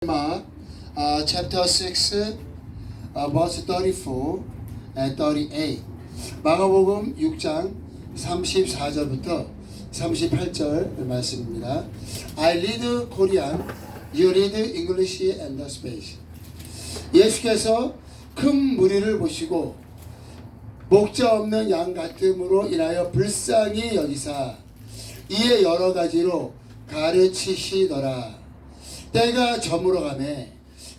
Mark chapter 6 verse 34 and 38. 마가복음 6장 34절부터 38절 말씀입니다. I read Korean, you read English and Spanish. 예수께서 큰 무리를 보시고 목자 없는 양 같음으로 인하여 불쌍히 여기사 이에 여러 가지로 가르치시더라. 때가 저물어 가매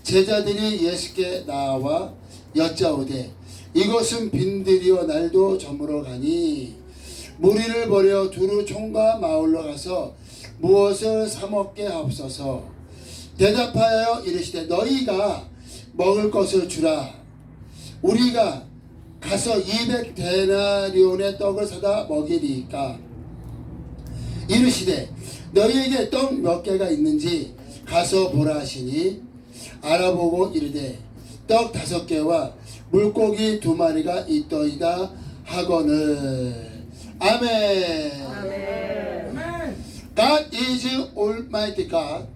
제자들이 예수께 나와 여짜오되 이것은 빈들이여 날도 저물어 가니 무리를 버려 두루 총과 마을로 가서 무엇을 사 먹게 하옵소서. 대답하여 이르시되 너희가 먹을 것을 주라. 우리가 가서 200데나리온의 떡을 사다 먹이리까. 이르시되 너희에게 떡 몇 개가 있는지 가서 보라 하시니 알아보고 이르되 떡 5개와 물고기 2마리가 있더이다 하거늘. 아멘. 아멘. God is Almighty God.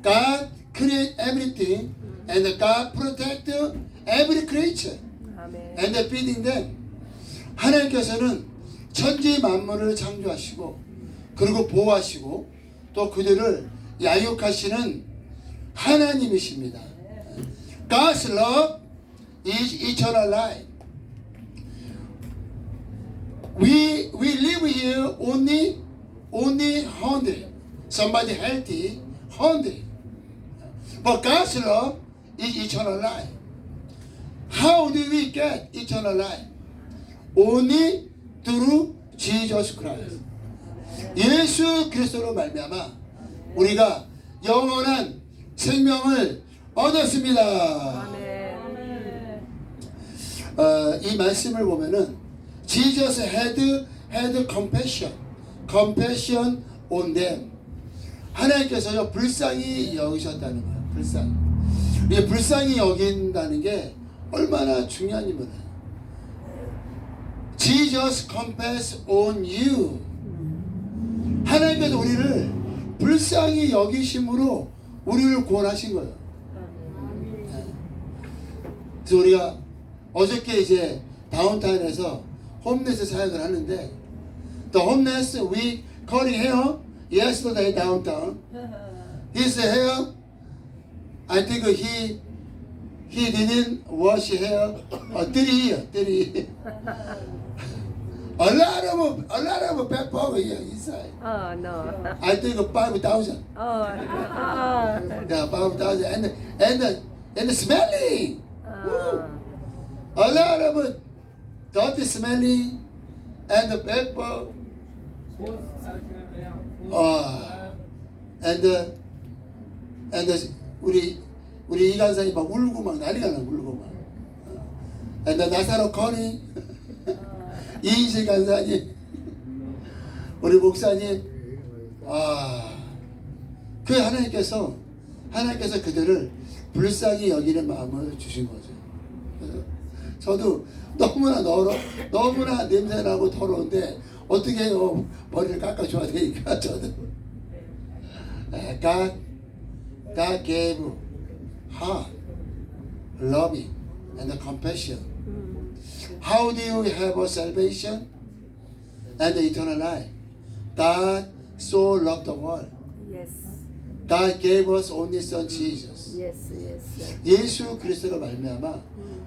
God create everything and God protect every creature and feeding them. 하나님께서는 천지 만물을 창조하시고 그리고 보호하시고 또 그들을 야육하시는 하나님이십니다. God's love is eternal life. We live here only 100. Somebody healthy 100. But God's love is eternal life. How do we get eternal life? Only through Jesus Christ. 예수 그리스도로 말미암아 우리가 영원한 생명을 얻었습니다. 이 말씀을 보면은 Jesus had compassion on them. 하나님께서요 불쌍히 여기셨다는 거예요. 불쌍히 여긴다는 게 얼마나 중요한 일이냐. Jesus compassion on you. 하나님께서 우리를 불쌍히 여기심으로 우리를 구원하신 거예요. 그래서 우리가 어저께 이제 다운타운에서 홈레스 사역을 하는데 The homeless we calling here yesterday downtown. His hair, I think he didn't wash hair 3 years. A lot of people here inside. Oh no. I think 5,000. Yeah, 5,000 and smelling. A lot of dirty smelling and the people. And 우리 이간사님 막 울고 막 난리가 나 울고 막. And 나사로 커니. 이인실 간사님, 우리 목사님, 그 하나님께서 그들을 불쌍히 여기는 마음을 주신 거죠. 저도 너무나 냄새나고 더러운데 어떻게 해요? 머리를 깎아줘야 되니까 저도. God gave heart, loving, and compassion. How do you have a salvation and eternal life? God so loved the world. Yes. God gave us only Son Jesus. Yes. 예수 그리스도로 말미암아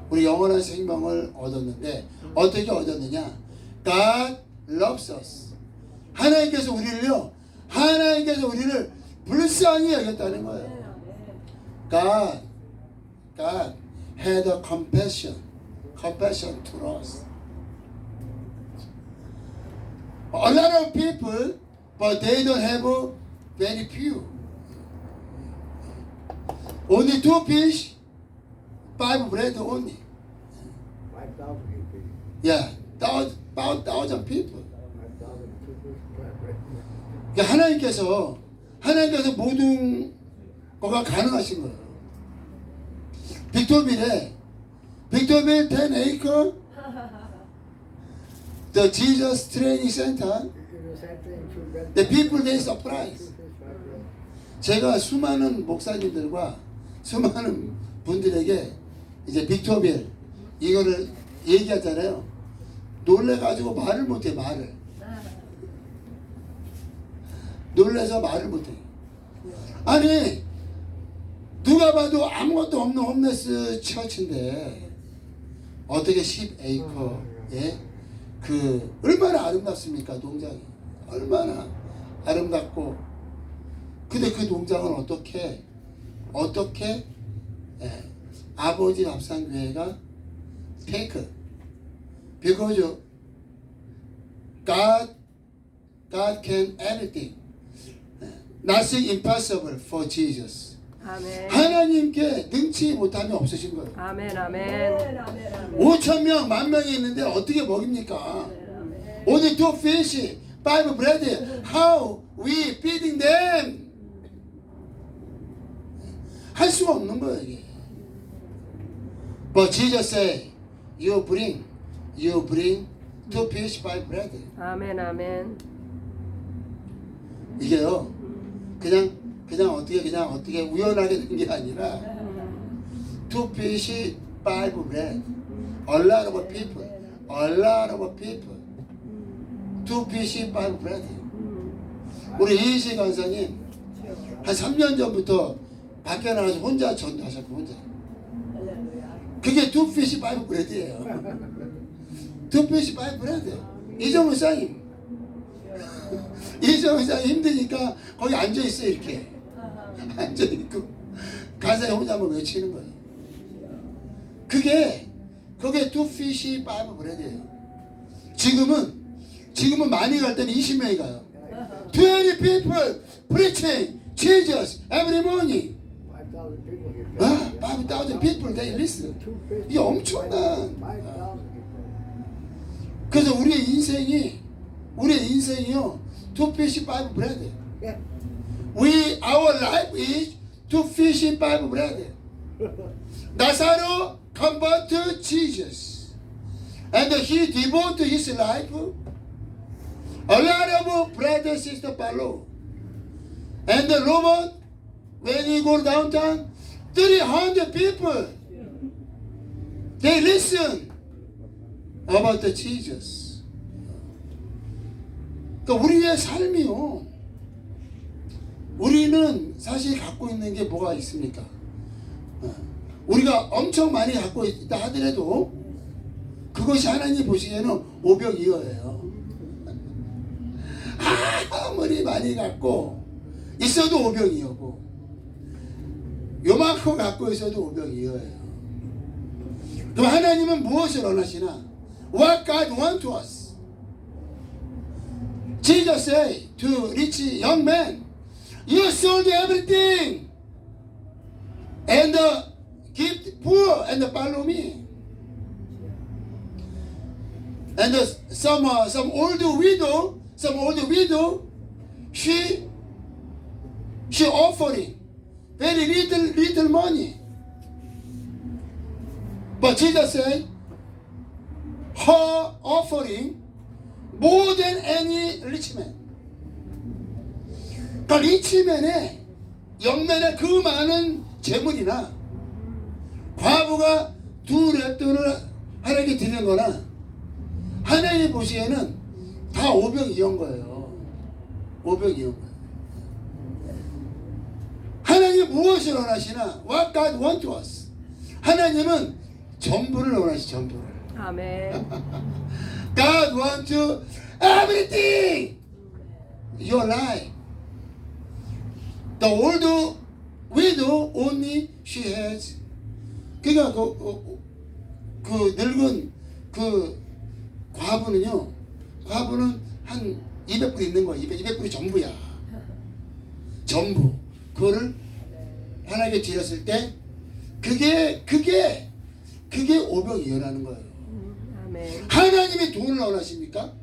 우리 영원한 생명을 얻었는데 어떻게 얻었느냐? God loves us. 하나님께서 우리를 불쌍히 여겼다는 거예요. God had a compassion to us. A lot of people, but they don't have very few. Only 2 fish, 5 bread only. 5,000 people. Yeah, about 1,000 people. 그러니까 하나님께서 모든 거가 가능하신 거예요. 빅토빌 10 acre, the Jesus Training Center, the people they surprised. 제가 수많은 목사님들과 수많은 분들에게 이제 빅토빌 이거를 얘기하잖아요. 놀래가지고 말을 못해. 말을 놀래서 말을 못해. 아니 누가 봐도 아무것도 없는 홈레스 처치인데 어떻게 10에이커에 그 얼마나 아름답습니까? 농장이 얼마나 아름답고, 근데 그 농장은 어떻게 아버지 밥상교회가 테이크, because God can anything, nothing impossible for Jesus. 아멘. 하나님께 능치 못함이 없으신 거예요. 아멘. 아멘. 5,000명, 10,000명이 있는데 어떻게 먹입니까? Only 2 fish, 5 bread. How we feeding them? 할 수가 없는 거예요, 이게. But Jesus say, you bring 2 fish, 5 bread. 아멘. 아멘. 이게요, 그냥 어떻게 우연하게 된 게 아니라 2 fish, 5 bread. A lot of people. 2 fish, 5 bread. 우리 이희식 간사님 한 3년 전부터 밖에 나가서 혼자 전도하셨고, 혼자. 그게 2 fish, 5 bread예요. 2 fish, 5 bread. 이정훈 사님 힘드니까 거기 앉아있어요. 이렇게 앉아있고 가사에 혼자 한번 외치는 거예요. 그게 2 fish, 5 bread예요. 지금은 많이 갈 때는 20명이 가요. 20 people preaching Jesus every morning. 5,000 people they listen. 이게 엄청난. 그래서 우리의 인생이요 2 fish, 5 bread. Our life is 2 fish, 5 bread. Lazarus convert to Jesus, and he devoted his life. A lot of brothers and sisters follow. And the Robert, when he go downtown, 300 people, they listen about the Jesus. 그러니까 우리의 삶이요, 우리는 사실 갖고 있는 게 뭐가 있습니까? 우리가 엄청 많이 갖고 있다 하더라도 그것이 하나님 보시기에는 오병이어예요. 아무리 많이 갖고 있어도 오병이어고, 요만큼 갖고 있어도 오병이어예요. 그럼 하나님은 무엇을 원하시나? What God wants to us. Jesus said to rich young man, you sold everything and give poor and follow me. And some old widow, she offering very little money. But Jesus said, her offering more than any rich man. 그러니까 리치맨의 영맨의 그 많은 재물이나 과부가 2 랩돈을 하나님께 드리는 거나 하나님 보시기에는 다 오병이어인 거예요. 오병이어인 거예요. 하나님 무엇을 원하시나? What God wants to us. 하나님은 전부를 원하시, 전부를. 아멘. God wants to everything. Your life. The old widow only she has. 그러니까 그 늙은 그 과부는 한 200불 있는 거야. 200불이 전부야. 전부. 그거를 하나님께 드렸을 때 그게 오병이어라는 거예요. 아멘. 하나님이 돈을 원하십니까?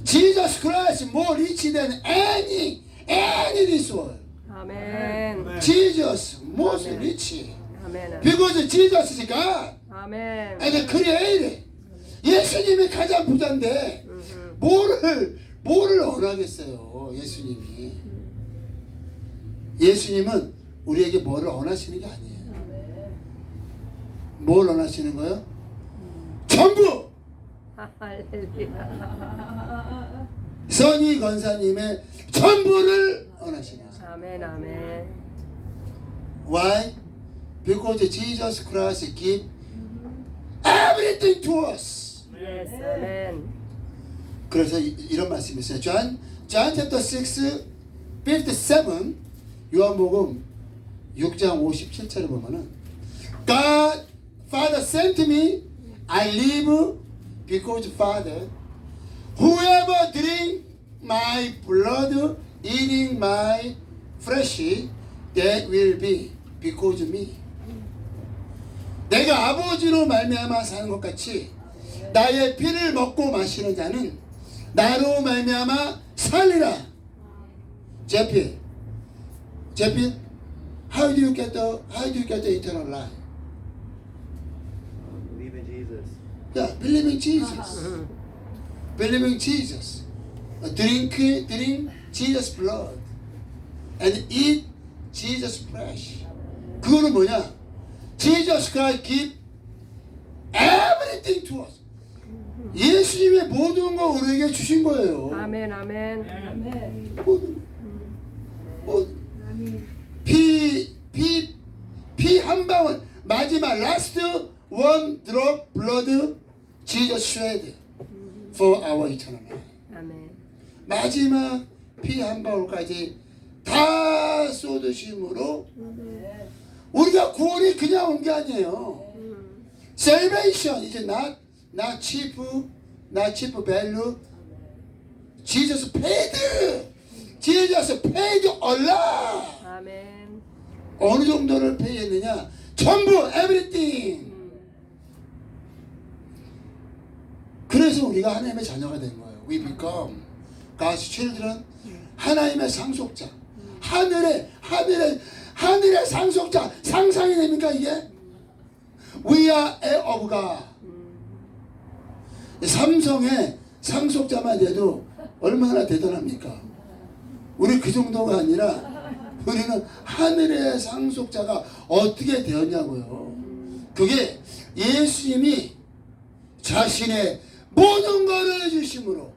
Jesus Christ more rich than any in this world. 아멘. Jesus most rich. 아멘. Because Jesus is God 아멘. and created. 예수님이 가장 부자인데 뭐를 원하겠어요? 예수님은 우리에게 뭐를 원하시는 게 아니에요. 뭘 원하시는 거예요? 전부! 할렐루야. 선희 권사님의 전부를 원하시는 거예요. 아멘, 아멘. Why? Because Jesus Christ give everything to us. Yes, 아멘. 그래서 이런 말씀이 있어요. John chapter 6, 57, 요한복음 6장 57절에 보면은 God, Father sent me, I live because Father, whoever drink my blood, eating my flesh, that will be because me. 내가 아버지로 말미암아 사는 것 같이 나의 피를 먹고 마시는 자는 나로 말미암아 살리라. 제필, how do you get the eternal life? Believe in Jesus. Yeah, believing Jesus. Believing Jesus. Drink Jesus blood and eat Jesus flesh. 그거는 뭐냐? Jesus Christ give everything to us. 예수님의 모든 거 우리에게 주신 거예요. 아멘, 아멘. 피 한 방울, 마지막 last one drop blood Jesus shed for our eternal life. 아멘. 마지막 피 한 방울까지 다 쏟으심으로 우리가 구원이 그냥 온 게 아니에요. Salvation is not cheap value. Jesus paid a lot. 아멘. 어느 정도를 페이했느냐? 전부 everything. 그래서 우리가 하나님의 자녀가 된 거예요. We become God's children. 하나님의 상속자. 하늘의 상속자. 상상이 됩니까 이게? We are heir of God. 삼성의 상속자만 돼도 얼마나 대단합니까? 우리 그 정도가 아니라 우리는 하늘의 상속자가 어떻게 되었냐고요. 그게 예수님이 자신의 모든 것을 주심으로.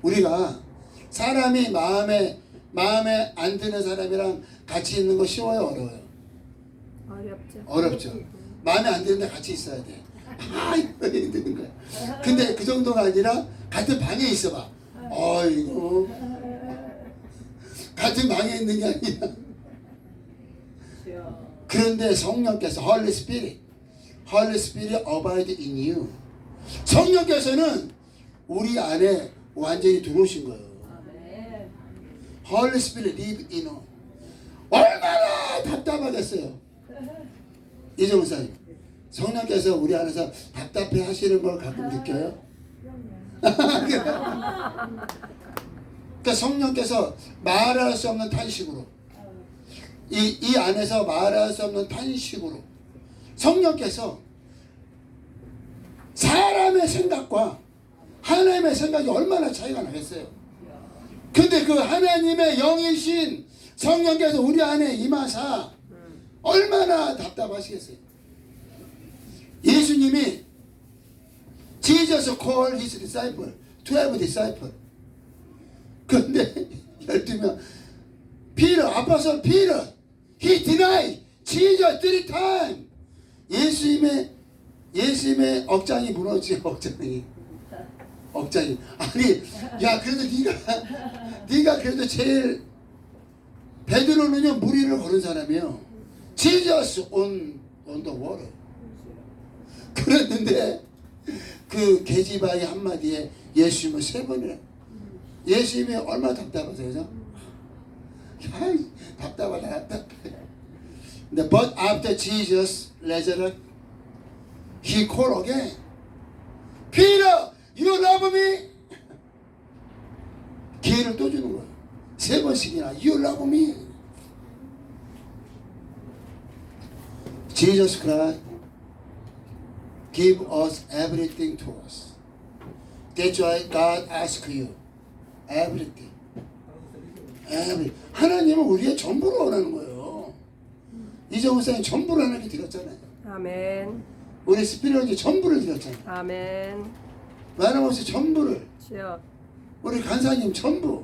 우리가 사람이 마음에 안 드는 사람이랑 같이 있는 거 쉬워요, 어려워요? 어렵죠. 마음에 안 드는데 같이 있어야 돼. 이거 힘든 거야. 근데 그 정도가 아니라 같은 방에 있어봐. 어이구. 같은 방에 있는 게 아니라. 그런데 성령께서 Holy Spirit abide in you. 성령께서는 우리 안에 완전히 들어오신 거예요. Holy Spirit live in us. 얼마나 답답하겠어요. 이정사님, 성령께서 우리 안에서 답답해 하시는 걸 가끔 느껴요? 그러니까 성령께서 말할 수 없는 탄식으로, 이 안에서 말할 수 없는 탄식으로 성령께서 사람의 생각과 하나님의 생각이 얼마나 차이가 나겠어요. 근데 그 하나님의 영이신 성령께서 우리 안에 임하사 얼마나 답답하시겠어요. 예수님이 Jesus called his disciple, 12 disciple. 그런데 12명 Peter, 아postle Peter, he denied Jesus 3 times. 예수님의 억장이 무너지. 억장이. 아니, 야, 그래도 네가 그래도 제일, 베드로는요 무리를 걸은 사람이에요. Jesus on the water. 그랬는데 그 계집아이 한마디에 예수님은 3번이나. 예수님이 얼마나 답답하세요, 야, 답답해. But after Jesus resurrected, he called again. Peter, you love me? 기회를 또 주는 거예요. 3번씩이나 You love me. Jesus Christ give us everything to us. That's why God asks you everything. 하나님은 우리의 전부를 원하는 거예요. 이정우 목사님 전부를 하나님께 드렸잖아요. 아멘. 우리 스피리언이 전부를 드렸잖아요. 아멘. 마나모스 전부를, 주여. 우리 간사님 전부,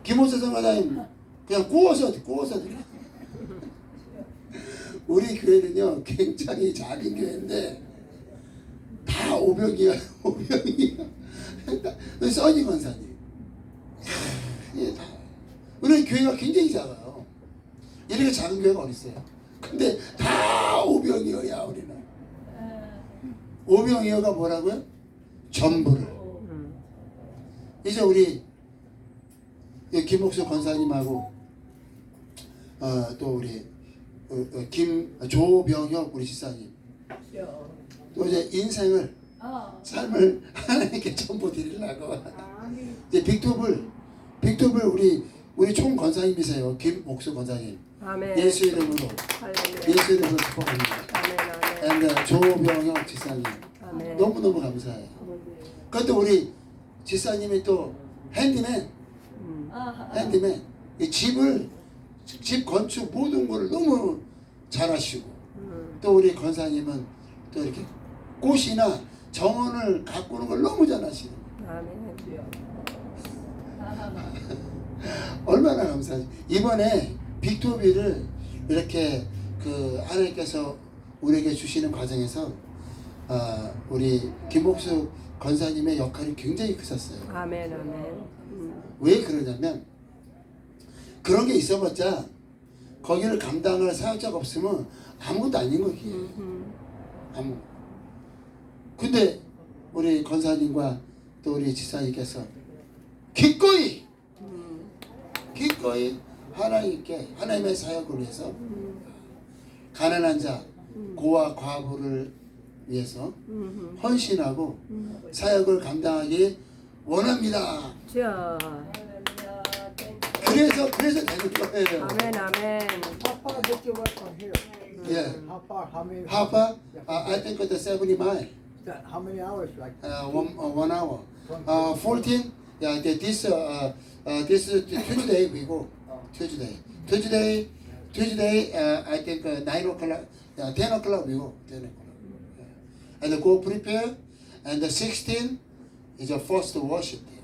김호수 성가님 그냥 구워서 드려. 우리 교회는요 굉장히 작은 교회인데 다 오병이야. 써니 권사님. 예, 다. 우리 교회가 굉장히 작아요. 이렇게 작은 교회가 어디 있어요? 근데 다 오병이어야 우리는. 오병이어가 뭐라고요? 전부를. 이제 우리 김옥수 권사님하고 또 우리 조병혁 우리 지사님 또 이제 인생을 삶을 하나님께 전부 드리려고 이제 빅톱을 우리 총 권사님이세요. 김옥수 권사님. 아멘. 예수 이름으로 할렐루야. 예수 이름으로 축복합니다. 아멘. 아멘. and 조병혁 지사님 아멘. 너무너무 감사해요. 그런데 우리 지사님이 또 핸디맨 이 집 건축 모든 걸 너무 잘하시고 또 우리 권사님은 또 이렇게 꽃이나 정원을 가꾸는 걸 너무 잘하시는 아멘. 얼마나 감사하지. 이번에 빅토비를 이렇게 그 하나님께서 우리에게 주시는 과정에서 우리 김옥수 권사님의 역할이 굉장히 크셨어요. 아멘. 아멘. 왜 그러냐면 그런 게 있어봤자 거기를 감당할 사역자가 없으면 아무것도 아닌 거기에. 아무. 근데 우리 권사님과 또 우리 지사님께서 기꺼이 하나님께 하나님의 사역을 위해서 가난한 자 고아 과부를 위해서 헌신하고 사역을 감당하기 원합니다. 주여. 그래서 되는 거예요. 아멘. 아멘. How far did you work on here? Yeah. How far? How many? How far? I think the 70 mile. How many hours? Like 1 hour. 14. Yeah. This Tuesday we go. Tuesday. I think 9 o'clock. 10 o'clock we go. 10 o'clock. Yeah. And go prepare. And the 16 is the first worship day.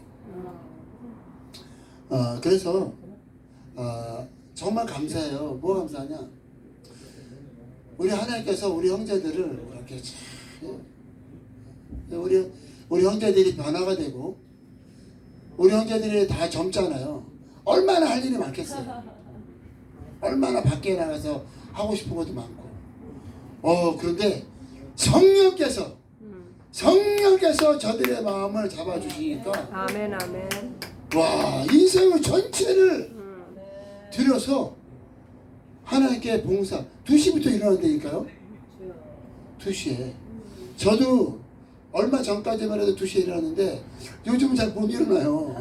그래서 정말 감사해요. 뭐 감사하냐? 우리 하나님께서 우리 형제들을 이렇게 우리 형제들이 변화가 되고 우리 형제들이 다 젊잖아요. 얼마나 할 일이 많겠어요. 얼마나 밖에 나가서 하고 싶은 것도 많고. 그런데 성령께서 저들의 마음을 잡아주시니까 아멘. 아멘. 와, 인생의 전체를 들여서 하나님께 봉사. 2시부터 일어난다니까요. 2시에. 저도 얼마 전까지만 해도 2시에 일어났는데 요즘은 잘 못 일어나요.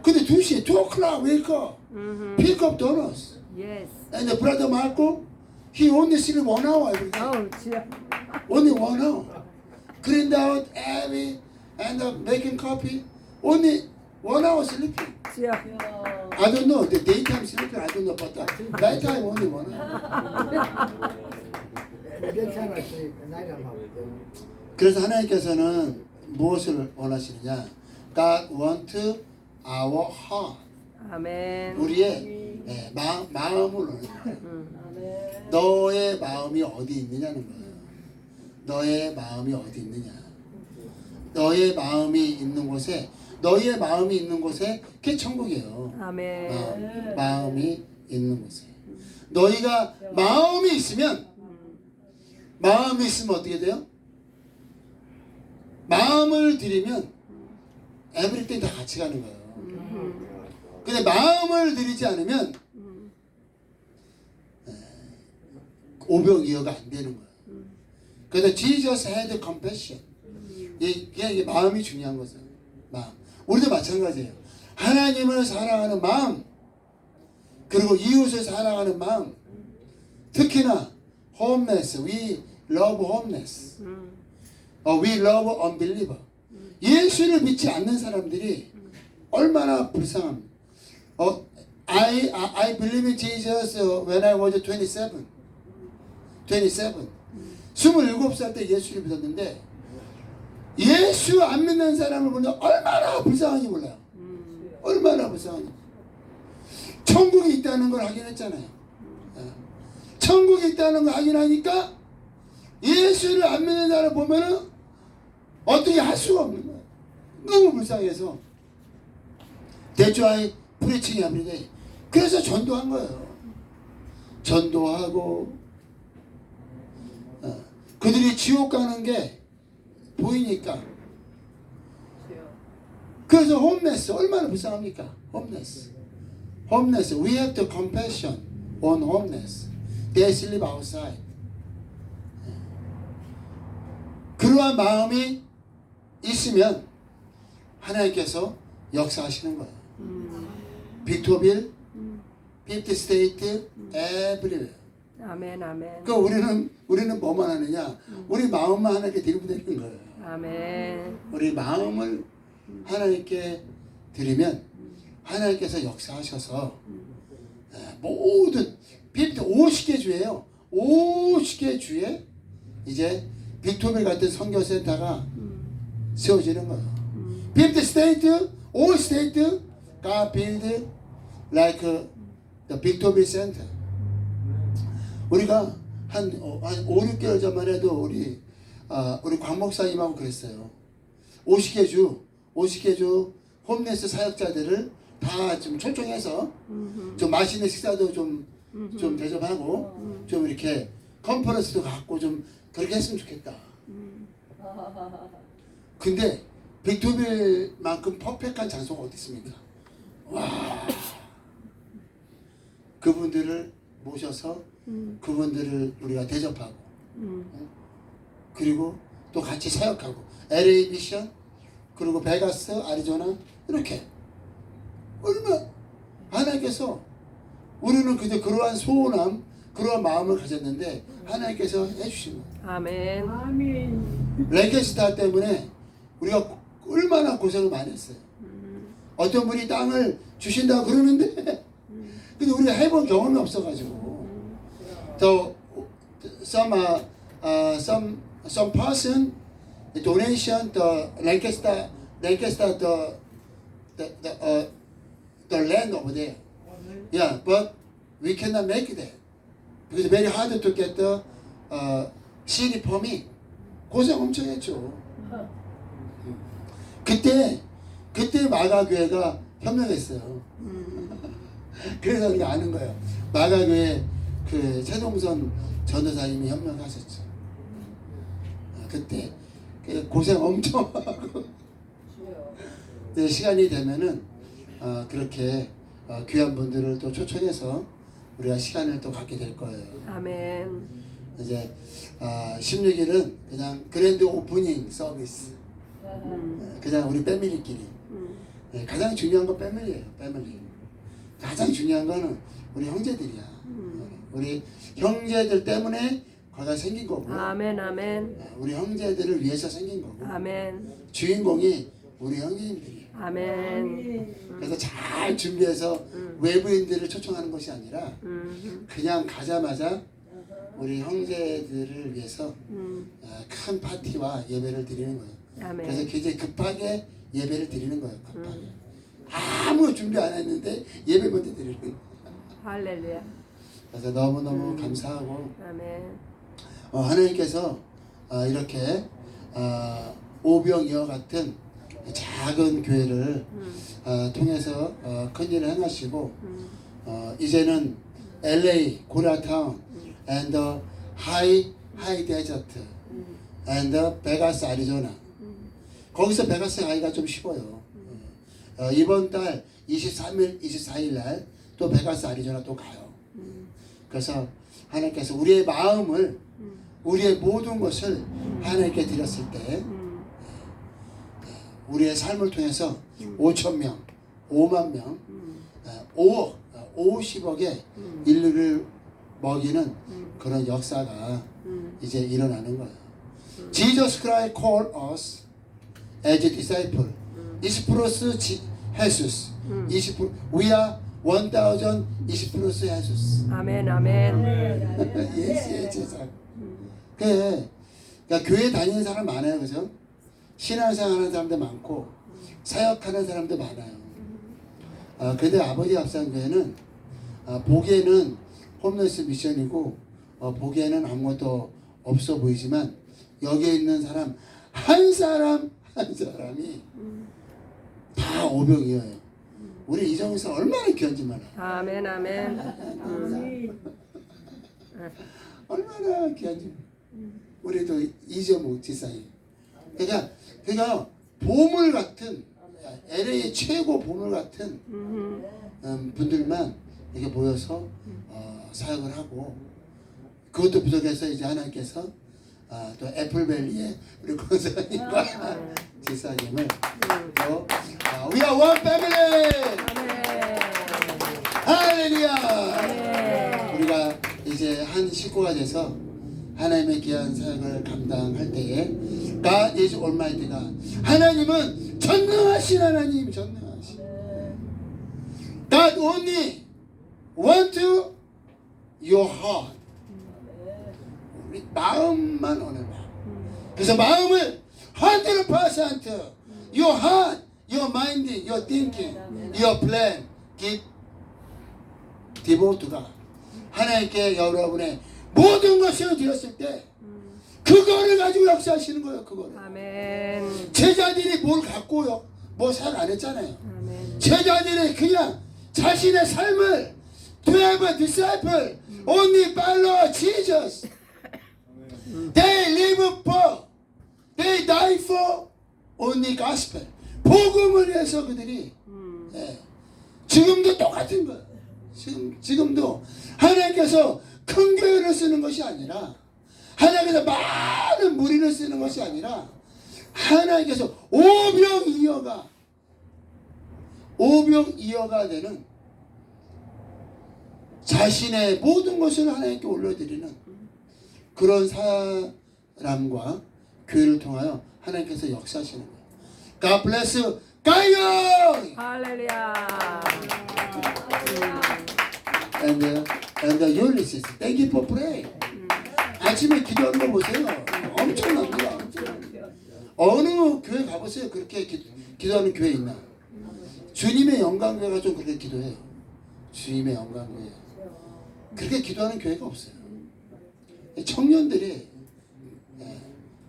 근데 2시에 2 o'clock wake up. Pick up donuts. Yes. And the brother Marco, he only sleep 1 hour every day. 어우, 주여. Only 1 hour. Clean out, Abby, and making coffee. Only 1 hour sleeping. 주여. I don't know the daytime sleeping. I don't know, but the nighttime only 1 hour. the daytime I sleep, at night I'm up. 그래서 하나님께서는 무엇을 원하시느냐? God want our heart. 아멘. 우리의 마음을 원해요. 너의 마음이 어디 있느냐는 거예요. 너의 마음이 어디 있느냐? 너의 마음이 있는 곳에 그게 천국이에요. 아멘. 마음이 있는 곳에. 너희가 마음이 있으면 어떻게 돼요? 마음을 들이면 에브리띵 다 같이 가는 거예요. 근데 마음을 들이지 않으면 오병이어가 안 되는 거예요. 그래서 Jesus had compassion. 이게 마음이 중요한 거죠. 마음. 우리도 마찬가지예요. 하나님을 사랑하는 마음, 그리고 이웃을 사랑하는 마음. 특히나 homeless, we love homeless. We love unbeliever. 예수를 믿지 않는 사람들이 얼마나 불쌍합니까? I believe in Jesus when I was 27. 27살 때 예수를 믿었는데 예수 안 믿는 사람을 보면 얼마나 불쌍한지 몰라요. 얼마나 불쌍한지. 천국이 있다는 걸 확인했잖아요. 천국이 있다는 걸 확인하니까 예수를 안 믿는 사람을 보면은 어떻게 할 수가 없는 거예요. 너무 불쌍해서. That's why preaching every day. 그래서 전도한 거예요. 전도하고 그들이 지옥 가는 게 보이니까. 그래서 홈레스 얼마나 불쌍합니까? 홈레스. We have the compassion on homeless. They sleep outside. 그러한 마음이 있으면 하나님께서 역사하시는 거예요. 빅토빌, 50 스테이트, everywhere. 아멘, 아멘. 그 우리는 뭐만 하느냐? 우리 마음만 하나님께 드리면 되는 거예요. 아멘. 우리 마음을 하나님께 드리면 하나님께서 역사하셔서 모든 50개 주예요. 50개 주에 이제 빅토빌 같은 선교센터가 세워지는 거예요. 50 state, all state got built like the 빅토빌 센터. 우리가 한 5, 6개월 전만 해도 우리 곽 목사님하고 그랬어요. 50개 주 홈레스 사역자들을 다 좀 초청해서 좀 맛있는 식사도 좀 대접하고 좀 이렇게 컨퍼런스도 갖고 좀 그렇게 했으면 좋겠다. 근데 빅토빌만큼 퍼펙트한 장소가 어디 있습니까? 와, 그분들을 모셔서 그분들을 우리가 대접하고 그리고 또 같이 사역하고 LA 미션 그리고 베가스 아리조나 이렇게 얼마 하나님께서 우리는 그저 그러한 소원함 그러한 마음을 가졌는데 하나님께서 해주신 거예요. 아멘. 랭캐스터 때문에 우리가 얼마나 고생을 많이 했어요. 어떤 분이 땅을 주신다고 그러는데 근데 우리가 해본 경험이 없어가지고 some person donation the Lancaster the land over there. Yeah, but we cannot make that because it's very hard to get the city permit. 고생 엄청 했죠. 그때 마가교회가 협력했어요. 그래서 우리가 아는 거예요. 마가교회 그 최동선 전도사님이 협력하셨죠. 그때 고생 엄청 하고 시간이 되면은 그렇게 귀한 분들을 또 초청해서 우리가 시간을 또 갖게 될 거예요. 아멘. 이제 16일은 그냥 그랜드 오프닝 서비스. 그냥 우리 패밀리끼리. 가장 중요한 건 패밀리예요. 패밀리. 가장 중요한 거는 우리 형제들이야. 우리 형제들 때문에 거기가 생긴 거고. 아멘, 아멘. 우리 형제들을 위해서 생긴 거고. 아멘. 주인공이 우리 형제님들이에요. 아멘. 그래서 잘 준비해서 외부인들을 초청하는 것이 아니라 그냥 가자마자 우리 형제들을 위해서 큰 파티와 예배를 드리는 거예요. 아멘. 그래서 굉장히 급하게 예배를 드리는 거예요. 급하게. 아무 준비 안 했는데 예배 먼저 드리는 거예요. 할렐루야. 그래서 너무너무 감사하고 아멘. 하나님께서 이렇게 오병이어 같은 작은 교회를 통해서 큰 일을 행하시고 이제는 LA, 코리아타운 and the high desert and 베가스 아리조나 거기서 베가스 가기가 좀 쉬워요. 이번 달 23일, 24일 날 또 베가스 아리조나 또 가요. 그래서 하나님께서 우리의 마음을 우리의 모든 것을 하나님께 드렸을 때 우리의 삶을 통해서 5,000명, 5만 명, 5억, 50억의 인류를 먹이는 그런 역사가 이제 일어나는 거예요. Jesus Christ called us as a disciple. 20% Jesus. 20% we are 1000 is plus Jesus. 아멘, 아멘. 예수의 제자. 그러니까 교회 다니는 사람 많아요, 그죠? 신앙생활하는 사람도 많고 사역하는 사람도 많아요. 근데 아버지 합산교회는 보기에는 홈리스 미션이고 보기에는 아무것도 없어 보이지만 여기에 있는 사람 한 사람 한 사람이 다 오병이어요. 우리 이정희사 얼마나 귀한지 몰라. 아멘, 아멘. 얼마나 귀한지. 우리도 이정욱 지사님. 그러니까 보물 같은 LA의 최고 보물 같은 분들만 이렇게 모여서 사역을 하고 그것도 부족해서 이제 하나님께서 또 애플밸리의 우리 권사님과 지사님을 또 We are one family. 할렐루야. 우리가 이제 한 식구가 돼서 하나님의 귀한 사역을 감당할 때에 God is Almighty God. 하나님은 전능하신 하나님, 전능하신. God only want to your heart. 우리 마음만 오는 마음. 그래서 마음을 100% your heart, your mind, your thinking, your plan, give devote to God. 하나님께 여러분의 모든 것을 드렸을 때 그거를 가지고 역사하시는 거예요. 그거를. 아멘. 제자들이 뭘 갖고요? 뭐 사역 안 했잖아요. 아멘. 제자들이 그냥 자신의 삶을 to have a disciple only follow Jesus. They live for, they die for only gospel. 복음을 위해서 그들이 지금도 똑같은 거예요. 지금도 하나님께서 큰 교회를 쓰는 것이 아니라 하나님께서 많은 무리를 쓰는 것이 아니라 하나님께서 오병이어가 되는 자신의 모든 것을 하나님께 올려드리는 그런 사람과 교회를 통하여 하나님께서 역사하시는 거예요. God bless you. 가요! 할렐루야. And Ulysses, thank you for praying. 아침에 기도하는 거 보세요. 엄청납니다. 어느 교회 가보세요. 그렇게 기도하는 교회 있나? 주님의 영광교회가 좀 그렇게 기도해요. 주님의 영광교회. 그렇게 기도하는 교회가 없어요. 청년들이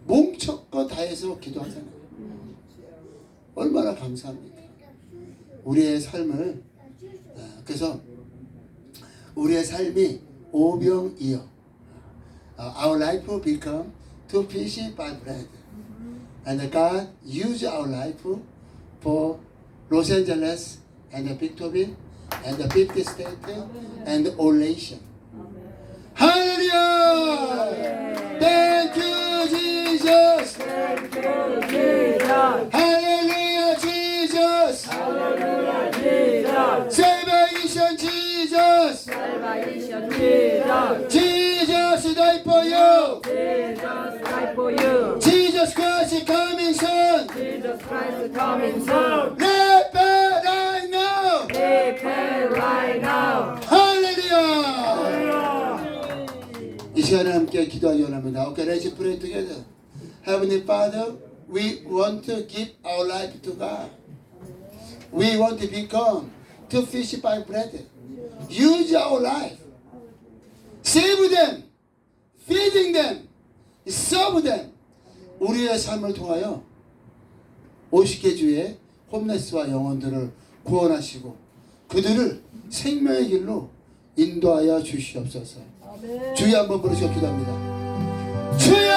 몸척껏 다해서 기도하잖아요. 얼마나 감사합니까? 우리의 삶을 그래서 우리의 삶이 오병이어. Our life become to fish by bread. And God use our life for Los Angeles and Victorville and the 50 states and all nations. Hallelujah! Thank you, Jesus! Hallelujah, Jesus! Salvation, Jesus! Salvation, Jesus. Jesus died for you! Jesus died for you. Jesus Christ is coming soon! Jesus Christ is coming soon. Repent right now! Repent right now. Hallelujah! 이 시간에 함께 기도하기 원합니다. Okay, let's pray together. Heavenly Father, we want to give our life to God. We want to become to fish by bread. Use our life. Save them. Feeding them. Serve them. 우리의 삶을 통하여 50개 주의 홈레스와 영혼들을 구원하시고 그들을 생명의 길로 인도하여 주시옵소서. 주여 한번 부르시고 기도합니다. 주여!